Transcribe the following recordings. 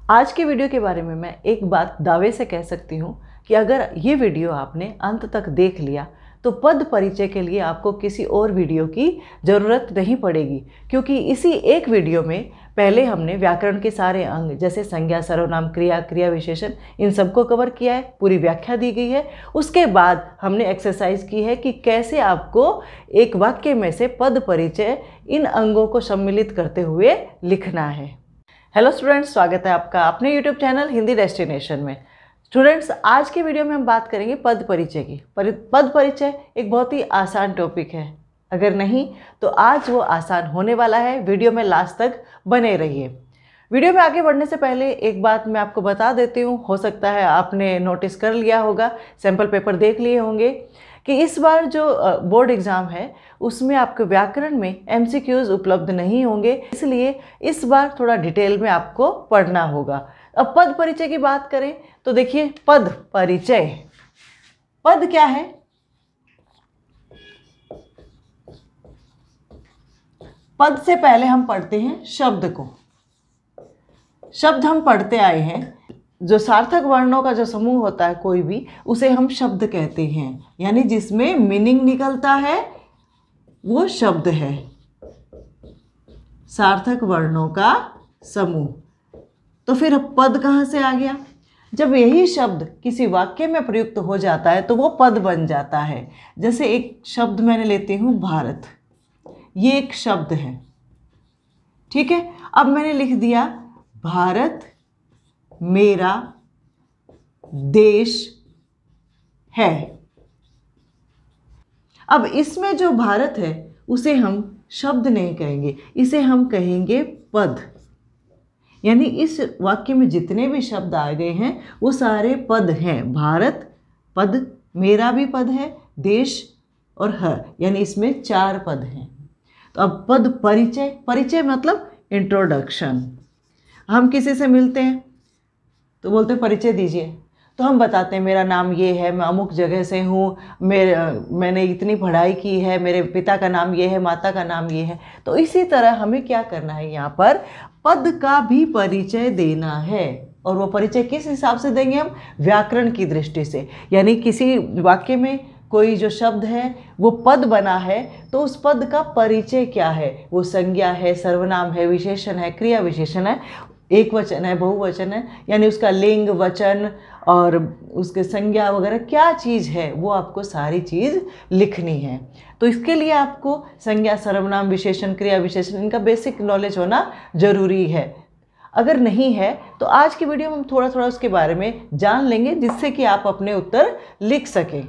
आज के वीडियो के बारे में मैं एक बात दावे से कह सकती हूँ कि अगर ये वीडियो आपने अंत तक देख लिया तो पद परिचय के लिए आपको किसी और वीडियो की ज़रूरत नहीं पड़ेगी, क्योंकि इसी एक वीडियो में पहले हमने व्याकरण के सारे अंग जैसे संज्ञा, सर्वनाम, क्रिया, क्रिया विशेषण, इन सबको कवर किया है, पूरी व्याख्या दी गई है। उसके बाद हमने एक्सरसाइज की है कि कैसे आपको एक वाक्य में से पद परिचय इन अंगों को सम्मिलित करते हुए लिखना है। हेलो स्टूडेंट्स, स्वागत है आपका अपने यूट्यूब चैनल हिंदी डेस्टिनेशन में। स्टूडेंट्स, आज के वीडियो में हम बात करेंगे पद परिचय की। पद परिचय एक बहुत ही आसान टॉपिक है, अगर नहीं तो आज वो आसान होने वाला है। वीडियो में लास्ट तक बने रहिए। वीडियो में आगे बढ़ने से पहले एक बात मैं आपको बता देती हूँ, हो सकता है आपने नोटिस कर लिया होगा, सैम्पल पेपर देख लिए होंगे कि इस बार जो बोर्ड एग्ज़ाम है उसमें आपके व्याकरण में MCQs उपलब्ध नहीं होंगे, इसलिए इस बार थोड़ा डिटेल में आपको पढ़ना होगा। अब पद परिचय की बात करें तो देखिए, पद परिचय, पद क्या है? पद से पहले हम पढ़ते हैं शब्द को। शब्द हम पढ़ते आए हैं, जो सार्थक वर्णों का जो समूह होता है कोई भी, उसे हम शब्द कहते हैं, यानी जिसमें मीनिंग निकलता है वो शब्द है, सार्थक वर्णों का समूह। तो फिर पद कहाँ से आ गया? जब यही शब्द किसी वाक्य में प्रयुक्त हो जाता है तो वो पद बन जाता है। जैसे एक शब्द मैंने लेती हूँ भारत, ये एक शब्द है, ठीक है। अब मैंने लिख दिया भारत मेरा देश है। अब इसमें जो भारत है उसे हम शब्द नहीं कहेंगे, इसे हम कहेंगे पद। यानी इस वाक्य में जितने भी शब्द आ गए हैं वो सारे पद हैं। भारत पद, मेरा भी पद है, देश और है, यानी इसमें 4 पद हैं। तो अब पद परिचय, परिचय मतलब इंट्रोडक्शन। हम किसी से मिलते हैं तो बोलते हैं परिचय दीजिए, तो हम बताते हैं मेरा नाम ये है, मैं अमुक जगह से हूँ, मैंने इतनी पढ़ाई की है, मेरे पिता का नाम ये है, माता का नाम ये है। तो इसी तरह हमें क्या करना है, यहाँ पर पद का भी परिचय देना है। और वो परिचय किस हिसाब से देंगे हम? व्याकरण की दृष्टि से। यानी किसी वाक्य में कोई जो शब्द है वो पद बना है तो उस पद का परिचय क्या है, वो संज्ञा है, सर्वनाम है, विशेषण है, क्रिया विशेषण है, एक वचन है, बहुवचन है, यानी उसका लिंग, वचन और उसके संज्ञा वगैरह क्या चीज़ है, वो आपको सारी चीज़ लिखनी है। तो इसके लिए आपको संज्ञा, सर्वनाम, विशेषण, क्रिया विशेषण, इनका बेसिक नॉलेज होना ज़रूरी है। अगर नहीं है तो आज की वीडियो में हम थोड़ा थोड़ा उसके बारे में जान लेंगे, जिससे कि आप अपने उत्तर लिख सकें।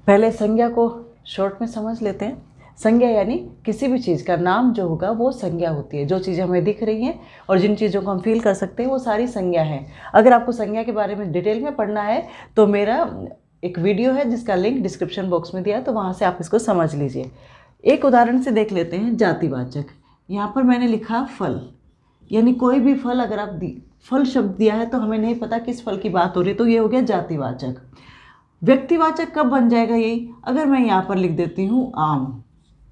पहले संज्ञा को शॉर्ट में समझ लेते हैं। संज्ञा यानी किसी भी चीज़ का नाम जो होगा वो संज्ञा होती है। जो चीज़ें हमें दिख रही हैं और जिन चीज़ों को हम फील कर सकते हैं वो सारी संज्ञा हैं। अगर आपको संज्ञा के बारे में डिटेल में पढ़ना है तो मेरा एक वीडियो है जिसका लिंक डिस्क्रिप्शन बॉक्स में दिया है, तो वहाँ से आप इसको समझ लीजिए। एक उदाहरण से देख लेते हैं जातिवाचक। यहाँ पर मैंने लिखा फल, यानी कोई भी फल अगर आप फल शब्द दिया है तो हमें नहीं पता किस फल की बात हो रही है, तो ये हो गया जातिवाचक। व्यक्तिवाचक कब बन जाएगा यही? अगर मैं यहाँ पर लिख देती हूँ आम,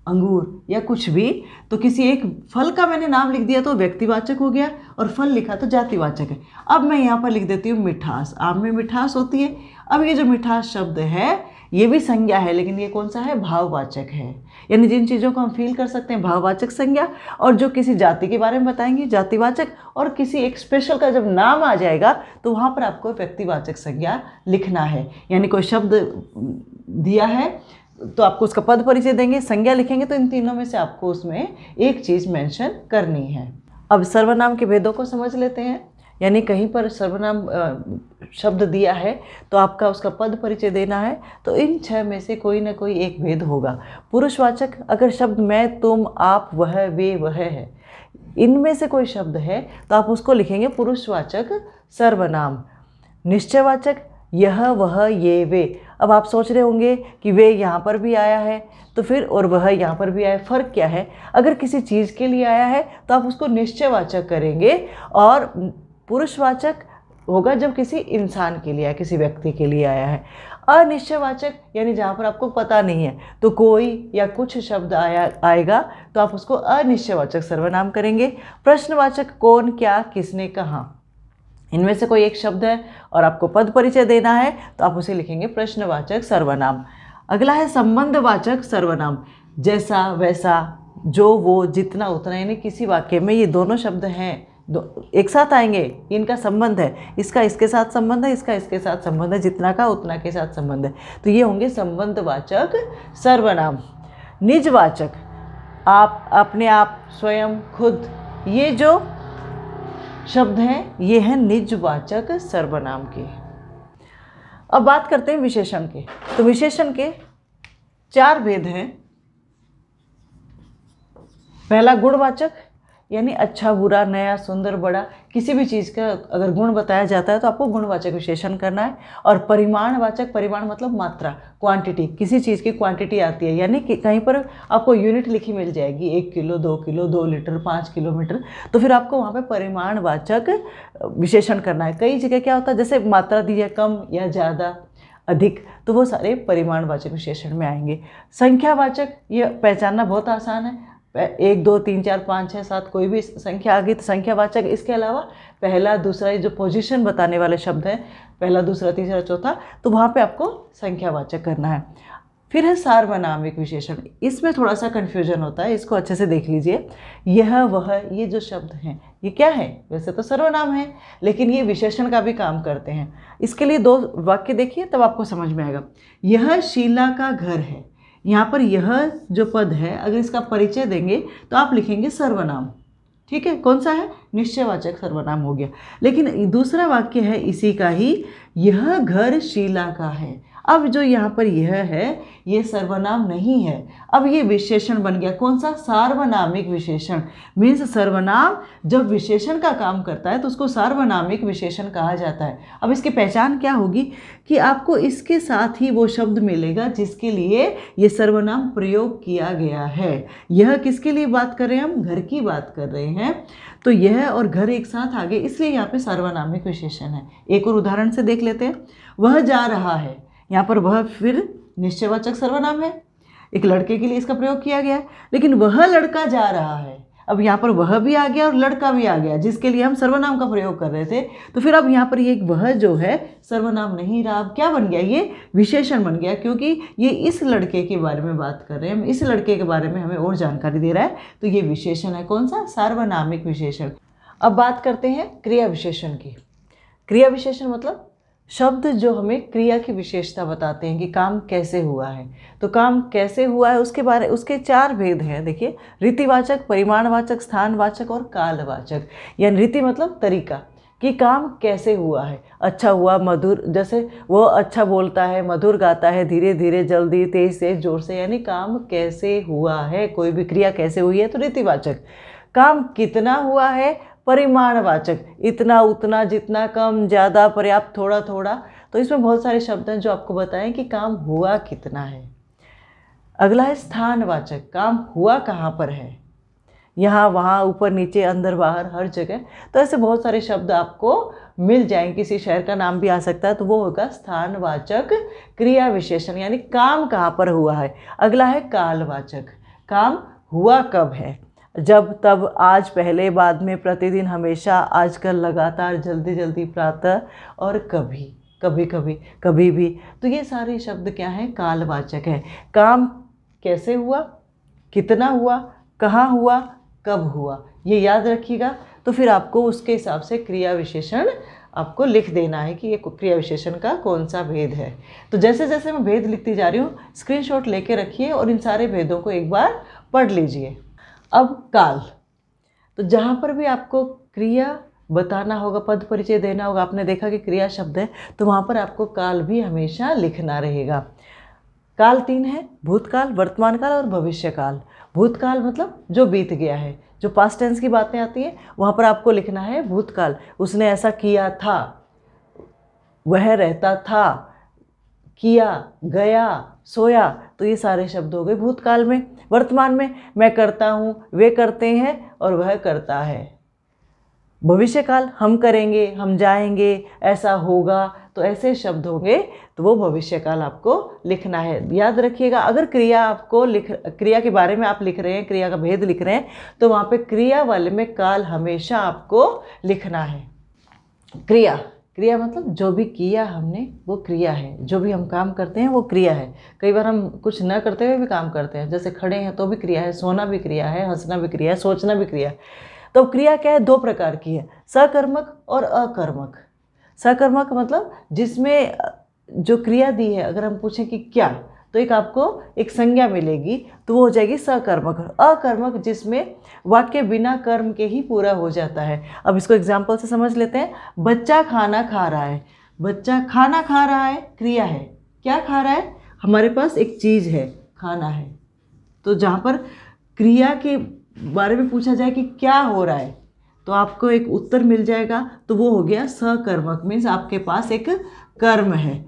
अंगूर या कुछ भी, तो किसी एक फल का मैंने नाम लिख दिया तो व्यक्तिवाचक हो गया, और फल लिखा तो जातिवाचक है। अब मैं यहाँ पर लिख देती हूँ मिठास, आम में मिठास होती है। अब ये जो मिठास शब्द है ये भी संज्ञा है, लेकिन ये कौन सा है? भाववाचक है। यानी जिन चीज़ों को हम फील कर सकते हैं भाववाचक संज्ञा, और जो किसी जाति के बारे में बताएंगे जातिवाचक, और किसी एक स्पेशल का जब नाम आ जाएगा तो वहाँ पर आपको व्यक्तिवाचक संज्ञा लिखना है। यानी कोई शब्द दिया है तो आपको उसका पद परिचय देंगे, संज्ञा लिखेंगे, तो इन तीनों में से आपको उसमें एक चीज़ मेंशन करनी है। अब सर्वनाम के भेदों को समझ लेते हैं। यानी कहीं पर सर्वनाम शब्द दिया है तो आपका उसका पद परिचय देना है, तो इन 6 में से कोई ना कोई एक भेद होगा। पुरुषवाचक, अगर शब्द मैं, तुम, आप, वह, वे, वह है, इनमें से कोई शब्द है तो आप उसको लिखेंगे पुरुषवाचक सर्वनाम। निश्चयवाचक, यह, वह, ये, वे। अब आप सोच रहे होंगे कि वे यहाँ पर भी आया है तो फिर और वह यहाँ पर भी आया, फ़र्क क्या है? अगर किसी चीज़ के लिए आया है तो आप उसको निश्चयवाचक करेंगे, और पुरुषवाचक होगा जब किसी इंसान के लिए आया, किसी व्यक्ति के लिए आया है। अनिश्चयवाचक यानी जहाँ पर आपको पता नहीं है, तो कोई या कुछ शब्द आएगा तो आप उसको अनिश्चयवाचक सर्वनाम करेंगे। प्रश्नवाचक कौन, क्या, किसने, कहाँ। इनमें से कोई एक शब्द है और आपको पद परिचय देना है तो आप उसे लिखेंगे प्रश्नवाचक सर्वनाम। अगला है संबंधवाचक सर्वनाम। जैसा, वैसा, जो, वो, जितना, उतना, यानी किसी वाक्य में ये दोनों शब्द हैं, एक साथ आएंगे, इनका संबंध है, इसका इसके साथ संबंध है, इसका इसके साथ संबंध है, जितना का उतना के साथ संबंध है, तो ये होंगे संबंधवाचक सर्वनाम। निजवाचक, आप, अपने आप, स्वयं, खुद, ये जो शब्द हैं ये हैं निजवाचक सर्वनाम के। अब बात करते हैं विशेषण के। तो विशेषण के 4 भेद हैं। पहला गुणवाचक, यानी अच्छा, बुरा, नया, सुंदर, बड़ा, किसी भी चीज़ का अगर गुण बताया जाता है तो आपको गुणवाचक विशेषण करना है। और परिमाणवाचक, परिमाण मतलब मात्रा, क्वांटिटी, किसी चीज़ की क्वांटिटी आती है, यानी कि कहीं पर आपको यूनिट लिखी मिल जाएगी, 1 किलो, 2 किलो, 2 लीटर, 5 किलोमीटर, तो फिर आपको वहाँ पे परिमाणवाचक विशेषण करना है। कई जगह क्या होता है, जैसे मात्रा दी है कम या ज़्यादा, अधिक, तो वो सारे परिमाणवाचक विशेषण में आएंगे। संख्यावाचक, ये पहचानना बहुत आसान है, 1 2 3 4 5 6 7 कोई भी संख्या आ गई तो संख्यावाचक। इसके अलावा पहला, दूसरा, ये जो पोजीशन बताने वाले शब्द हैं, पहला, दूसरा, तीसरा, चौथा, तो वहाँ पे आपको संख्यावाचक करना है। फिर है सार्वनामिक विशेषण। इसमें थोड़ा सा कन्फ्यूजन होता है, इसको अच्छे से देख लीजिए। यह, वह, ये जो शब्द हैं ये क्या है, वैसे तो सर्वनाम है लेकिन ये विशेषण का भी काम करते हैं। इसके लिए 2 वाक्य देखिए तब आपको समझ में आएगा। यह शीला का घर है, यहाँ पर यह जो पद है अगर इसका परिचय देंगे तो आप लिखेंगे सर्वनाम, ठीक है। कौन सा है, निश्चयवाचक सर्वनाम हो गया। लेकिन दूसरा वाक्य है इसी का ही, यह घर शीला का है। अब जो यहाँ पर यह है ये सर्वनाम नहीं है, अब ये विशेषण बन गया। कौन सा, सार्वनामिक विशेषण। मीन्स सर्वनाम जब विशेषण का काम करता है तो उसको सार्वनामिक विशेषण कहा जाता है। अब इसकी पहचान क्या होगी कि आपको इसके साथ ही वो शब्द मिलेगा जिसके लिए ये सर्वनाम प्रयोग किया गया है। यह किसके लिए बात कर रहे हैं, हम घर की बात कर रहे हैं, तो यह और घर एक साथ आ गए, इसलिए यहाँ पे सार्वनामिक विशेषण है। एक और उदाहरण से देख लेते हैं। वह जा रहा है, यहाँ पर वह फिर निश्चयवाचक सर्वनाम है, एक लड़के के लिए इसका प्रयोग किया गया है। लेकिन वह लड़का जा रहा है, अब यहाँ पर वह भी आ गया और लड़का भी आ गया जिसके लिए हम सर्वनाम का प्रयोग कर रहे थे, तो फिर अब यहाँ पर ये वह जो है सर्वनाम नहीं रहा, अब क्या बन गया, ये विशेषण बन गया, क्योंकि ये इस लड़के के बारे में बात कर रहे हैं, इस लड़के के बारे में हमें और जानकारी दे रहा है, तो ये विशेषण है। कौन सा, सार्वनामिक विशेषण। अब बात करते हैं क्रिया विशेषण की। क्रिया विशेषण मतलब शब्द जो हमें क्रिया की विशेषता बताते हैं कि काम कैसे हुआ है। तो काम कैसे हुआ है उसके 4 भेद हैं। देखिए, रीतिवाचक, परिमाणवाचक, स्थानवाचक और कालवाचक। यानी रीति मतलब तरीका कि काम कैसे हुआ है, अच्छा हुआ, मधुर, जैसे वो अच्छा बोलता है, मधुर गाता है, धीरे धीरे, जल्दी, तेज से, जोर से, यानी काम कैसे हुआ है, कोई भी क्रिया कैसे हुई है, तो रीतिवाचक। काम कितना हुआ है, परिमाणवाचक, इतना, उतना, जितना, कम, ज़्यादा, पर्याप्त, थोड़ा थोड़ा। तो इसमें बहुत सारे शब्द हैं जो आपको बताएं कि काम हुआ कितना है। अगला है स्थानवाचक, काम हुआ कहाँ पर है, यहाँ, वहाँ, ऊपर, नीचे, अंदर, बाहर, हर जगह। तो ऐसे बहुत सारे शब्द आपको मिल जाएंगे, किसी शहर का नाम भी आ सकता है, तो वो होगा स्थानवाचक क्रिया विशेषण, यानी काम कहाँ पर हुआ है। अगला है कालवाचक, काम हुआ कब है, जब, तब, आज, पहले, बाद में, प्रतिदिन, हमेशा, आजकल, लगातार, जल्दी जल्दी, प्रातः और कभी, कभी कभी, कभी भी। तो ये सारे शब्द क्या हैं, कालवाचक है। काम कैसे हुआ, कितना हुआ, कहाँ हुआ, कब हुआ, ये याद रखिएगा। तो फिर आपको उसके हिसाब से क्रिया विशेषण आपको लिख देना है कि ये क्रिया विशेषण का कौन सा भेद है। तो जैसे जैसे मैं भेद लिखती जा रही हूँ स्क्रीनशॉट लेके रखिए और इन सारे भेदों को एक बार पढ़ लीजिए। अब काल, तो जहाँ पर भी आपको क्रिया बताना होगा, पद परिचय देना होगा, आपने देखा कि क्रिया शब्द है तो वहाँ पर आपको काल भी हमेशा लिखना रहेगा। काल 3 है, भूतकाल, वर्तमान काल और भविष्य काल। भूतकाल मतलब जो बीत गया है, जो पास्ट टेंस की बातें आती हैं वहाँ पर आपको लिखना है भूतकाल। उसने ऐसा किया था, वह रहता था, किया, गया, सोया, तो ये सारे शब्द हो गए भूतकाल में। वर्तमान में मैं करता हूँ, वे करते हैं और वह करता है। भविष्य काल हम करेंगे, हम जाएंगे, ऐसा होगा, तो ऐसे शब्द होंगे तो वो भविष्य काल आपको लिखना है। याद रखिएगा, अगर क्रिया के बारे में आप लिख रहे हैं, क्रिया का भेद लिख रहे हैं, तो वहाँ पे क्रिया वाले में काल हमेशा आपको लिखना है। क्रिया, क्रिया मतलब जो भी किया हमने वो क्रिया है, जो भी हम काम करते हैं वो क्रिया है। कई बार हम कुछ न करते हुए भी काम करते हैं, जैसे खड़े हैं तो भी क्रिया है, सोना भी क्रिया है, हंसना भी क्रिया है, सोचना भी क्रिया है। तो क्रिया क्या है, दो प्रकार की है, सकर्मक और अकर्मक। सकर्मक मतलब जिसमें जो क्रिया दी है, अगर हम पूछें कि क्या, तो एक आपको एक संज्ञा मिलेगी, तो वो हो जाएगी सकर्मक। अकर्मक जिसमें वाक्य बिना कर्म के ही पूरा हो जाता है। अब इसको एग्जाम्पल से समझ लेते हैं। बच्चा खाना खा रहा है, बच्चा खाना खा रहा है, क्रिया है। क्या खा रहा है, हमारे पास एक चीज़ है, खाना है। तो जहाँ पर क्रिया के बारे में पूछा जाए कि क्या हो रहा है, तो आपको एक उत्तर मिल जाएगा, तो वो हो गया सकर्मक, मीन्स आपके पास एक कर्म है।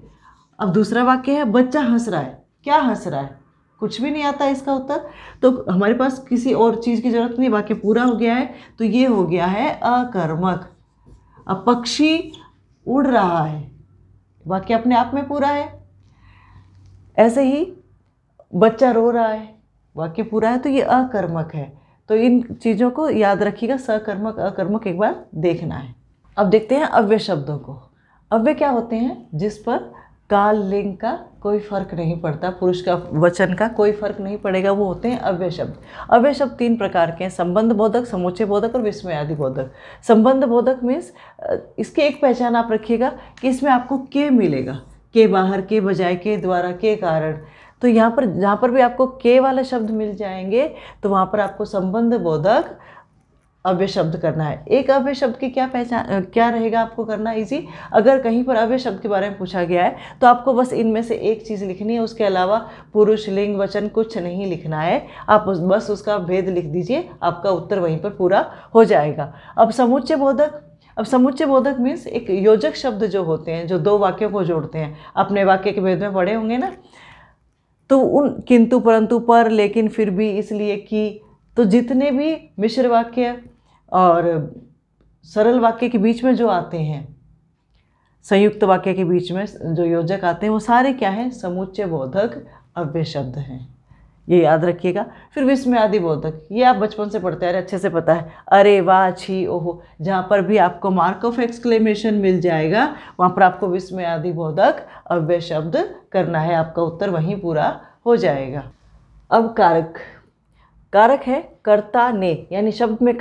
अब दूसरा वाक्य है बच्चा हंस रहा है, क्या हंस रहा है, कुछ भी नहीं आता इसका उत्तर, तो हमारे पास किसी और चीज़ की जरूरत नहीं, वाक्य पूरा हो गया है, तो ये हो गया है अकर्मक। अब पक्षी उड़ रहा है, वाक्य अपने आप में पूरा है। ऐसे ही बच्चा रो रहा है, वाक्य पूरा है, तो ये अकर्मक है। तो इन चीज़ों को याद रखिएगा, सकर्मक अकर्मक एक बार देखना है। अब देखते हैं अव्यय शब्दों को। अव्यय क्या होते हैं, जिस पर काल लिंग का कोई फर्क नहीं पड़ता, पुरुष का वचन का कोई फर्क नहीं पड़ेगा, वो होते हैं अव्यय शब्द। अव्यय शब्द तीन प्रकार के हैं, संबंध बोधक, समुच्चय बोधक और विस्मयादि बोधक। संबंध बोधक मीन्स इसकी एक पहचान आप रखिएगा कि इसमें आपको के मिलेगा, के बाहर, के बजाय, के द्वारा, के कारण। तो यहाँ पर जहाँ पर भी आपको के वाले शब्द मिल जाएंगे, तो वहाँ पर आपको संबंध बोधक अव्यय शब्द करना है। एक अव्यय शब्द की क्या पहचान, क्या रहेगा आपको करना इजी, अगर कहीं पर अव्यय शब्द के बारे में पूछा गया है, तो आपको बस इनमें से एक चीज़ लिखनी है, उसके अलावा पुरुष, लिंग, वचन कुछ नहीं लिखना है। आप बस उसका भेद लिख दीजिए, आपका उत्तर वहीं पर पूरा हो जाएगा। अब समुच्चय बोधक, अब समुच्चय बोधक मीन्स एक योजक शब्द जो होते हैं, जो दो वाक्यों को जोड़ते हैं। अपने वाक्य के भेद में पढ़े होंगे ना, तो उन किंतु, परंतु, पर, लेकिन, फिर भी, इसलिए कि, तो जितने भी मिश्र वाक्य और सरल वाक्य के बीच में जो आते हैं, संयुक्त वाक्य के बीच में जो योजक आते हैं, वो सारे क्या हैं, समुच्चय बोधक अव्यय शब्द हैं, ये याद रखिएगा। फिर विस्मयादि बोधक, ये आप बचपन से पढ़ते आ रहे, अच्छे से पता है, अरे, वाह, छी, ओहो, जहाँ पर भी आपको मार्क ऑफ एक्सक्लेमेशन मिल जाएगा, वहाँ पर आपको विस्मयादि बोधक अव्यय शब्द करना है, आपका उत्तर वहीं पूरा हो जाएगा। अब कारक, कारक है कर्ता ने, यानी शब्द में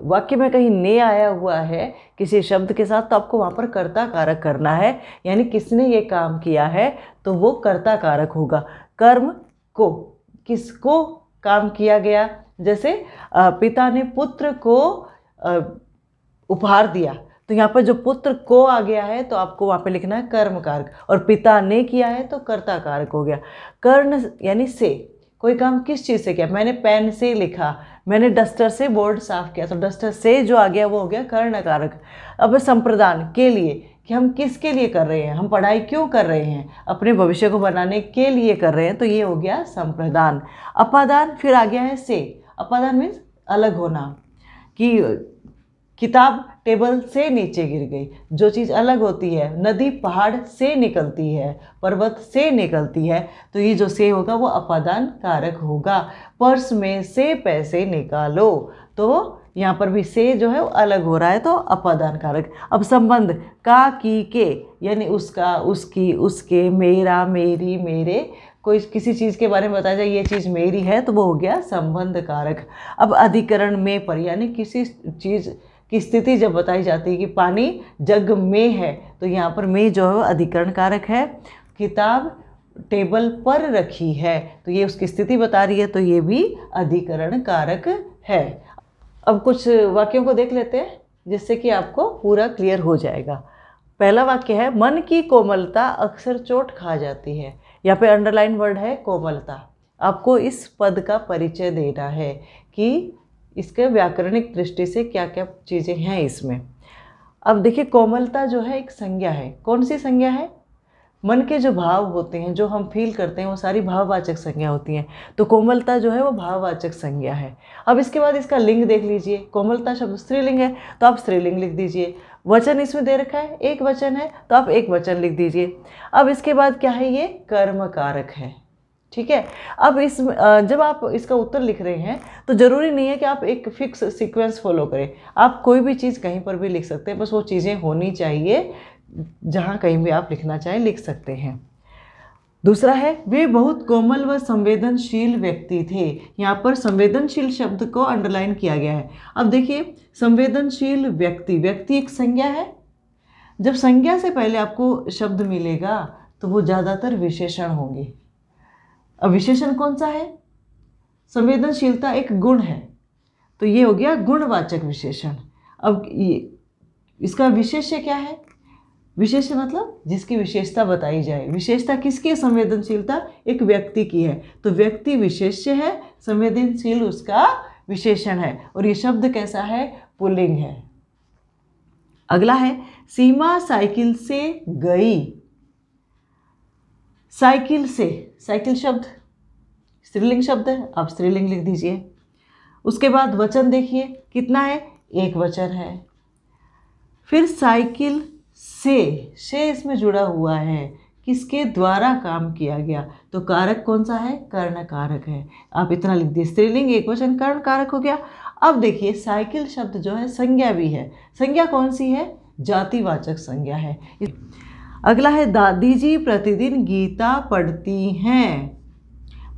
वाक्य में कहीं ने आया हुआ है किसी शब्द के साथ, तो आपको वहाँ पर कर्ता कारक करना है, यानी किसने ये काम किया है, तो वो कर्ता कारक होगा। कर्म को, किसको काम किया गया, जैसे पिता ने पुत्र को उपहार दिया, तो यहाँ पर जो पुत्र को आ गया है, तो आपको वहाँ पे लिखना है कर्म कारक, और पिता ने किया है तो कर्ता कारक हो गया। कर्ण यानी से, कोई काम किस चीज़ से किया, मैंने पेन से लिखा, मैंने डस्टर से बोर्ड साफ किया, तो डस्टर से जो आ गया वो हो गया कर्ण कारक। अब संप्रदान के लिए, कि हम किसके लिए कर रहे हैं, हम पढ़ाई क्यों कर रहे हैं, अपने भविष्य को बनाने के लिए कर रहे हैं, तो ये हो गया संप्रदान। अपादान फिर आ गया है से, अपादान मीन्स अलग होना, कि किताब टेबल से नीचे गिर गई, जो चीज़ अलग होती है, नदी पहाड़ से निकलती है, पर्वत से निकलती है, तो ये जो से होगा वो अपादान कारक होगा। पर्स में से पैसे निकालो, तो यहाँ पर भी से जो है वो अलग हो रहा है, तो अपादान कारक। अब संबंध का, की, के, यानी उसका, उसकी, उसके, मेरा, मेरी, मेरे, कोई किसी चीज़ के बारे में बताया जाए ये चीज़ मेरी है, तो वो हो गया संबंध कारक। अब अधिकरण में पर, यानी किसी चीज़ की स्थिति जब बताई जाती है कि पानी जग में है, तो यहाँ पर में जो है वो अधिकरण कारक है। किताब टेबल पर रखी है, तो ये उसकी स्थिति बता रही है, तो ये भी अधिकरण कारक है। अब कुछ वाक्यों को देख लेते हैं जिससे कि आपको पूरा क्लियर हो जाएगा। पहला वाक्य है, मन की कोमलता अक्सर चोट खा जाती है। यहाँ पे अंडरलाइन वर्ड है कोमलता। आपको इस पद का परिचय देना है कि इसके व्याकरणिक दृष्टि से क्या क्या चीज़ें हैं इसमें। अब देखिए, कोमलता जो है एक संज्ञा है। कौन सी संज्ञा है? मन के जो भाव होते हैं, जो हम फील करते हैं, वो सारी भाववाचक संज्ञा होती हैं, तो कोमलता जो है वो भाववाचक संज्ञा है। अब इसके बाद इसका लिंग देख लीजिए। कोमलता शब्द स्त्रीलिंग है, तो आप स्त्रीलिंग लिख दीजिए। वचन इसमें दे रखा है, एक वचन है, तो आप एक वचन लिख दीजिए। अब इसके बाद क्या है, ये कर्म कारक है। ठीक है। अब जब आप इसका उत्तर लिख रहे हैं तो ज़रूरी नहीं है कि आप एक फिक्स सीक्वेंस फॉलो करें, आप कोई भी चीज़ कहीं पर भी लिख सकते हैं, बस वो चीज़ें होनी चाहिए, जहाँ कहीं भी आप लिखना चाहें लिख सकते हैं। दूसरा है, वे बहुत कोमल व संवेदनशील व्यक्ति थे। यहाँ पर संवेदनशील शब्द को अंडरलाइन किया गया है। अब देखिए, संवेदनशील व्यक्ति, व्यक्ति एक संज्ञा है। जब संज्ञा से पहले आपको शब्द मिलेगा तो वो ज़्यादातर विशेषण होंगे। अब विशेषण कौन सा है? संवेदनशीलता एक गुण है, तो ये हो गया गुणवाचक विशेषण। अब ये इसका विशेष्य क्या है? विशेष्य मतलब जिसकी विशेषता बताई जाए। विशेषता किसकी है? संवेदनशीलता एक व्यक्ति की है, तो व्यक्ति विशेष्य है, संवेदनशील उसका विशेषण है। और ये शब्द कैसा है? पुल्लिंग है। अगला है, सीमा साइकिल से गई। साइकिल से, साइकिल शब्द स्त्रीलिंग शब्द है, आप स्त्रीलिंग लिख दीजिए। उसके बाद वचन देखिए कितना है? एक वचन है। फिर साइकिल से इसमें जुड़ा हुआ है, किसके द्वारा काम किया गया, तो कारक कौन सा है? कर्ण कारक है। आप इतना लिख दिए, स्त्रीलिंग एक वचन कर्ण कारक हो गया। अब देखिए, साइकिल शब्द जो है संज्ञा भी है। संज्ञा कौन सी है? जातिवाचक संज्ञा है। अगला है, दादी जी प्रतिदिन गीता पढ़ती हैं।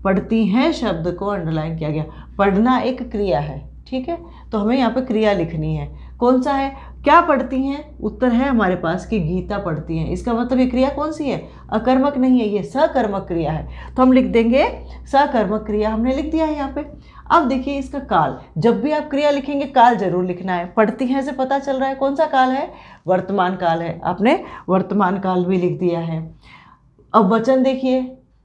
पढ़ती हैं शब्द को अंडरलाइन किया गया। पढ़ना एक क्रिया है, ठीक है, तो हमें यहाँ पे क्रिया लिखनी है। कौन सा है? क्या पढ़ती हैं? उत्तर है हमारे पास कि गीता पढ़ती हैं। इसका मतलब ये क्रिया कौन सी है? अकर्मक नहीं है, ये सकर्मक क्रिया है, तो हम लिख देंगे सकर्मक क्रिया। हमने लिख दिया है यहाँ पे। अब देखिए इसका काल, जब भी आप क्रिया लिखेंगे काल जरूर लिखना है। पढ़ती हैं से पता चल रहा है कौन सा काल है? वर्तमान काल है, आपने वर्तमान काल भी लिख दिया है। अब वचन देखिए,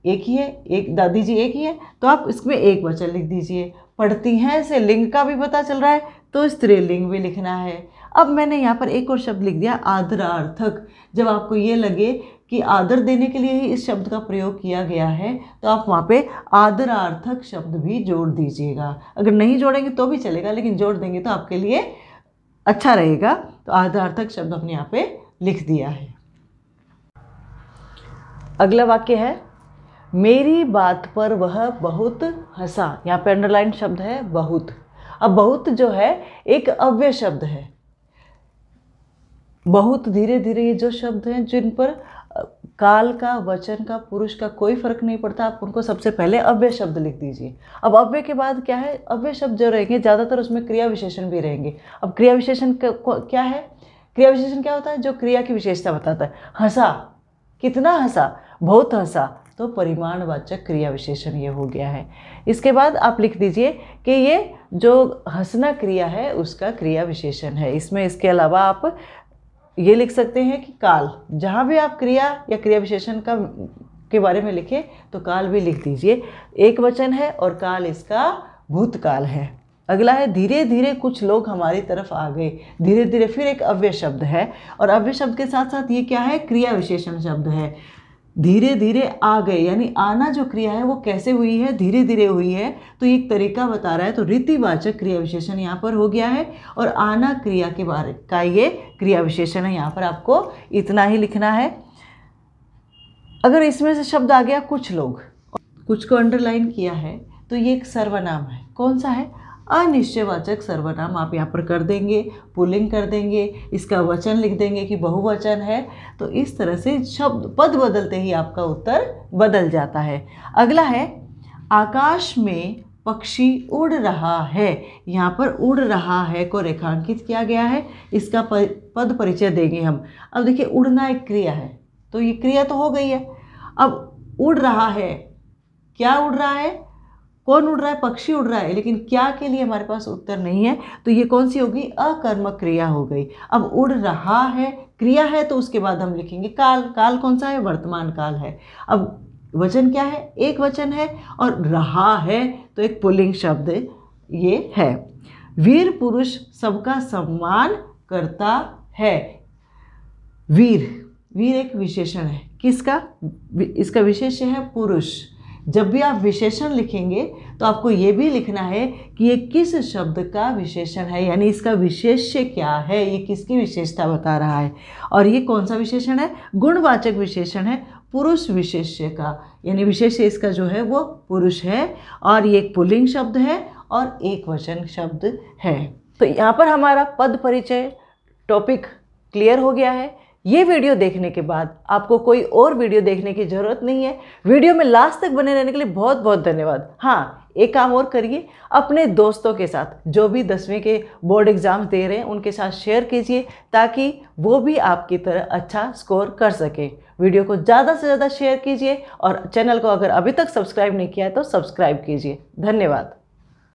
एक ही है, एक दादी जी एक ही है, तो आप इसमें एक वचन लिख दीजिए। पढ़ती हैं से लिंग का भी पता चल रहा है, तो स्त्रीलिंग भी लिखना है। अब मैंने यहाँ पर एक और शब्द लिख दिया, आदरार्थक। जब आपको ये लगे कि आदर देने के लिए ही इस शब्द का प्रयोग किया गया है, तो आप वहाँ पे आदरार्थक शब्द भी जोड़ दीजिएगा। अगर नहीं जोड़ेंगे तो भी चलेगा, लेकिन जोड़ देंगे तो आपके लिए अच्छा रहेगा। तो आदरार्थक शब्द हमने यहाँ पे लिख दिया है। अगला वाक्य है, मेरी बात पर वह बहुत हंसा। यहाँ पे अंडरलाइन शब्द है बहुत। अब बहुत जो है एक अव्यय शब्द है। बहुत धीरे धीरे ये जो शब्द हैं जिन पर काल का, वचन का, पुरुष का कोई फर्क नहीं पड़ता, आप उनको सबसे पहले अव्यय शब्द लिख दीजिए। अब अव्यय के बाद क्या है? अव्यय शब्द जो रहेंगे ज़्यादातर उसमें क्रिया विशेषण भी रहेंगे। अब क्रिया विशेषण क्या है? क्रिया विशेषण क्या होता है? जो क्रिया की विशेषता बताता है। हंसा, कितना हंसा? बहुत हंसा, तो परिमाणवाचक क्रिया विशेषण ये हो गया है। इसके बाद आप लिख दीजिए कि ये जो हंसना क्रिया है उसका क्रिया विशेषण है। इसमें इसके अलावा आप ये लिख सकते हैं कि काल, जहाँ भी आप क्रिया या क्रिया विशेषण के बारे में लिखें तो काल भी लिख दीजिए। एक वचन है और काल इसका भूतकाल है। अगला है, धीरे धीरे कुछ लोग हमारी तरफ आ गए। धीरे धीरे फिर एक अव्यय शब्द है, और अव्यय शब्द के साथ साथ ये क्या है? क्रिया विशेषण शब्द है। धीरे धीरे आ गए, यानी आना जो क्रिया है वो कैसे हुई है? धीरे धीरे हुई है, तो एक तरीका बता रहा है, तो रीतिवाचक क्रिया विशेषण यहाँ पर हो गया है। और आना क्रिया के बारे का ये क्रिया विशेषण है। यहाँ पर आपको इतना ही लिखना है। अगर इसमें से शब्द आ गया कुछ लोग, कुछ को अंडरलाइन किया है, तो ये एक सर्वनाम है। कौन सा है? अनिश्चयवाचक सर्वनाम। आप यहाँ पर कर देंगे, पुल्लिंग कर देंगे, इसका वचन लिख देंगे कि बहुवचन है। तो इस तरह से शब्द पद बदलते ही आपका उत्तर बदल जाता है। अगला है, आकाश में पक्षी उड़ रहा है। यहाँ पर उड़ रहा है को रेखांकित किया गया है, इसका पद परिचय देंगे हम। अब देखिए, उड़ना एक क्रिया है, तो ये क्रिया तो हो गई है। अब उड़ रहा है, क्या उड़ रहा है? कौन उड़ रहा है? पक्षी उड़ रहा है, लेकिन क्या के लिए हमारे पास उत्तर नहीं है, तो ये कौन सी होगी? अकर्मक क्रिया हो गई। अब उड़ रहा है क्रिया है, तो उसके बाद हम लिखेंगे काल। काल कौन सा है? वर्तमान काल है। अब वचन क्या है? एक वचन है, और रहा है तो एक पुल्लिंग शब्द ये है। वीर पुरुष सबका सम्मान करता है। वीर, वीर एक विशेषण है। किसका? इसका विशेष्य है पुरुष। जब भी आप विशेषण लिखेंगे तो आपको ये भी लिखना है कि ये किस शब्द का विशेषण है, यानी इसका विशेष्य क्या है, ये किसकी विशेषता बता रहा है। और ये कौन सा विशेषण है? गुणवाचक विशेषण है। पुरुष विशेष्य का, यानी विशेष्य इसका जो है वो पुरुष है और ये एक पुल्लिंग शब्द है और एक वचन शब्द है। तो यहाँ पर हमारा पद परिचय टॉपिक क्लियर हो गया है। ये वीडियो देखने के बाद आपको कोई और वीडियो देखने की ज़रूरत नहीं है। वीडियो में लास्ट तक बने रहने के लिए बहुत बहुत धन्यवाद। हाँ, एक काम और करिए, अपने दोस्तों के साथ जो भी 10वीं के बोर्ड एग्ज़ाम्स दे रहे हैं उनके साथ शेयर कीजिए ताकि वो भी आपकी तरह अच्छा स्कोर कर सके। वीडियो को ज़्यादा से ज़्यादा शेयर कीजिए और चैनल को अगर अभी तक सब्सक्राइब नहीं किया है तो सब्सक्राइब कीजिए। धन्यवाद।